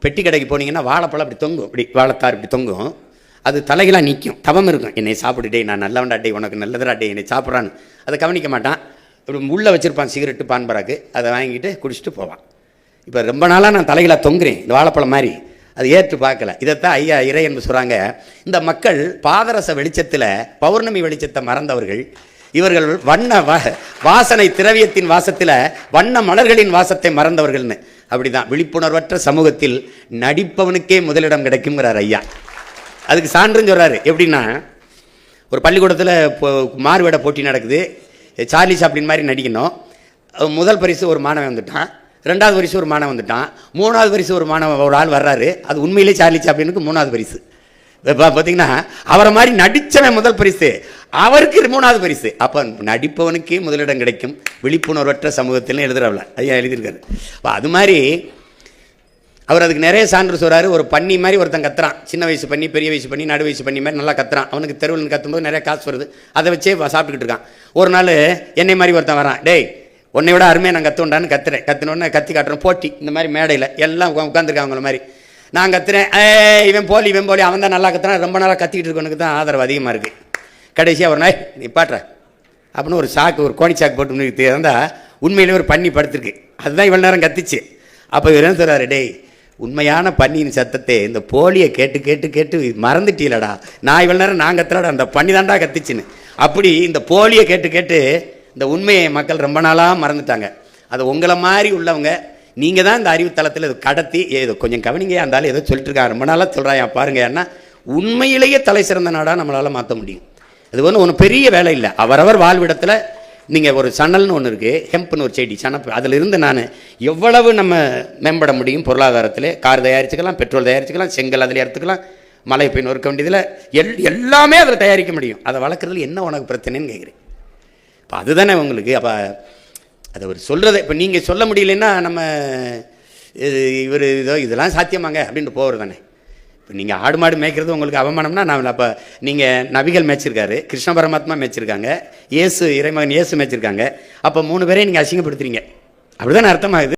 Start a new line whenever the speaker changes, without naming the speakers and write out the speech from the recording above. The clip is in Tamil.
பெட்டி கடைக்கு போனீங்கன்னா வாழைப்பழம் அப்படி தொங்கும், இப்படி வாழைத்தார் இப்படி தொங்கும், அது தலைகளாக நிற்கும், தவம் இருக்கும். என்னை சாப்பிட்டுட்டே நான் நல்லவன்டா உனக்கு நல்லதராட்டே என்னை சாப்பிட்றான்னு அதை கவனிக்க மாட்டான். இப்படி உள்ளே வச்சுருப்பான் சிகரெட்டு பான்பராக்கு, அதை வாங்கிட்டு குடிச்சிட்டு போவான். இப்போ ரொம்ப நாளாக நான் தலைகளாக தொங்குறேன் இந்த வாழைப்பழம் மாதிரி, அது ஏற்று பார்க்கல. இதைத்தான் ஐயா இறை என்று சொல்கிறாங்க. இந்த மக்கள் பாதரச வெளிச்சத்தில் பௌர்ணமி வெளிச்சத்தை மறந்தவர்கள், இவர்கள் வண்ண வாசனை திரவியத்தின் வாசத்தில் வண்ண மலர்களின் வாசத்தை மறந்தவர்கள்னு. அப்படிதான் விழிப்புணர்வற்ற சமூகத்தில் நடிப்பவனுக்கே முதலிடம் கிடைக்குங்கிறார் ஐயா. அதுக்கு சான்றுன்னு சொல்கிறாரு. எப்படின்னா, ஒரு பள்ளிக்கூடத்தில் மாறுவேட போட்டி நடக்குது, சார்லி சாப்ளின் மாதிரி நடிக்கணும். முதல் பரிசு ஒரு மாணவன் வந்துட்டான், ரெண்டாவது பரிசு ஒரு மாணவன் வந்துட்டான், மூணாவது பரிசு ஒரு ஆள் வர்றாரு. அது உண்மையிலே சார்லி சாப்ளினுக்கு மூணாவது பரிசு. பார்த்தீங்கன்னா அவரை மாதிரி நடித்தவன் முதல் பரிசு, அவருக்கு மூணாவது பரிசு. அப்போ நடிப்பவனுக்கே முதலிடம் கிடைக்கும் விழிப்புணர்வற்ற சமூகத்தில் எழுதுறவள ஐயா எழுதியிருக்காரு. அது மாதிரி அவர் அதுக்கு நிறைய சான்று சொல்கிறாரு. ஒரு பண்ணி மாதிரி ஒருத்தன் கத்துறான், சின்ன வயசு பண்ணி, பெரிய வயசு பண்ணி, நடு வயசு பண்ணி மாதிரி நல்லா கத்துறான். அவனுக்கு தெருவில் கத்தும்போது நிறைய காசு வருது, அதை வச்சே சாப்பிட்டுக்கிட்டு இருக்கான். ஒரு நாள் என்னை மாதிரி ஒருத்தன் வரான், டேய் உன்னை விட அருமையாக நான் கற்றுண்டான்னு கத்துனோடனே கத்தி காட்டுறேன் போட்டி. இந்த மாதிரி மேடையில் எல்லாம் உட்காந்துருக்காங்க அவங்கள மாதிரி. நான் கத்துறேன், இவன் போலி அவன் தான் நல்லா கத்துறான், ரொம்ப நாளாக கத்திக்கிட்டு இருக்கவனுக்கு தான் ஆதரவு அதிகமாக இருக்குது. கடைசியாக ஒரு நாய் நீ பாட்டுற அப்படின்னு ஒரு சாக்கு, ஒரு கோணி சாக்கு போட்டு இருந்தால் உண்மையிலே ஒரு பண்ணி படுத்துருக்கு. அதுதான் இவ்வளோ நேரம் கத்திச்சு. அப்போ இவர் என்ன சொல்கிறாரு, டேய் உண்மையான பன்னியின் சத்தத்தை இந்த போலியை கேட்டு கேட்டு கேட்டு மறந்துட்டீலடா, நான் இவ்வளோ நேரம் நான் கத்துலடா, அந்த பண்ணி தாண்டா கத்திச்சுன்னு. அப்படி இந்த போலியை கேட்டு கேட்டு இந்த உண்மையை மக்கள் ரொம்ப நாளாக மறந்துட்டாங்க. அது உங்களை மாதிரி உள்ளவங்க நீங்கள் தான் இந்த அறிவுத்தளத்தில் இது கடத்தி ஏதோ கொஞ்சம் கவனிங்க, இருந்தாலும் ஏதோ சொல்லிட்டு இருக்காங்க, ரொம்ப நாளாக சொல்கிறான் பாருங்க. ஏன்னா உண்மையிலேயே தலை சிறந்த நாடாக நம்மளால் மாற்ற முடியும். அது ஒன்றும் பெரிய வேலை இல்லை. அவரவர் வாழ்விடத்தில் நீங்கள் ஒரு சணல்னு ஒன்று இருக்குது, ஹெம்ப்னு ஒரு செடி சனப்பு, அதில் இருந்து நான் எவ்வளவு நம்ம மேம்பட முடியும் பொருளாதாரத்தில். கார் தயாரிச்சுக்கலாம், பெட்ரோல் தயாரிச்சுக்கலாம், செங்கல் அதில் எடுத்துக்கலாம், மழை பெயின் ஒர்க்க வேண்டியதில் எல்லாமே அதில் தயாரிக்க முடியும். அதை வளர்க்குறதுல என்ன உனக்கு பிரச்சனைன்னு கேட்குறேன். இப்போ அதுதானே உங்களுக்கு. அப்போ அதை ஒரு சொல்கிறத இப்போ நீங்கள் சொல்ல முடியலன்னா நம்ம இவர் இதெல்லாம் சாத்தியமாங்க அப்படின்ட்டு போகிறது தானே. இப்போ நீங்கள் ஆடு மாடு மேய்க்கிறது உங்களுக்கு அவமானம்னா நான் அப்போ நீங்கள் நபிகள் மேய்ச்சிருக்காரு, கிருஷ்ண பரமாத்மா மேய்ச்சிருக்காங்க, இயேசு இறைமகன் இயேசு மேய்ச்சிருக்காங்க, அப்போ 3 பேரையும் நீங்கள் அசிங்கப்படுத்துறீங்க, அப்படி தானே அர்த்தமாகுது.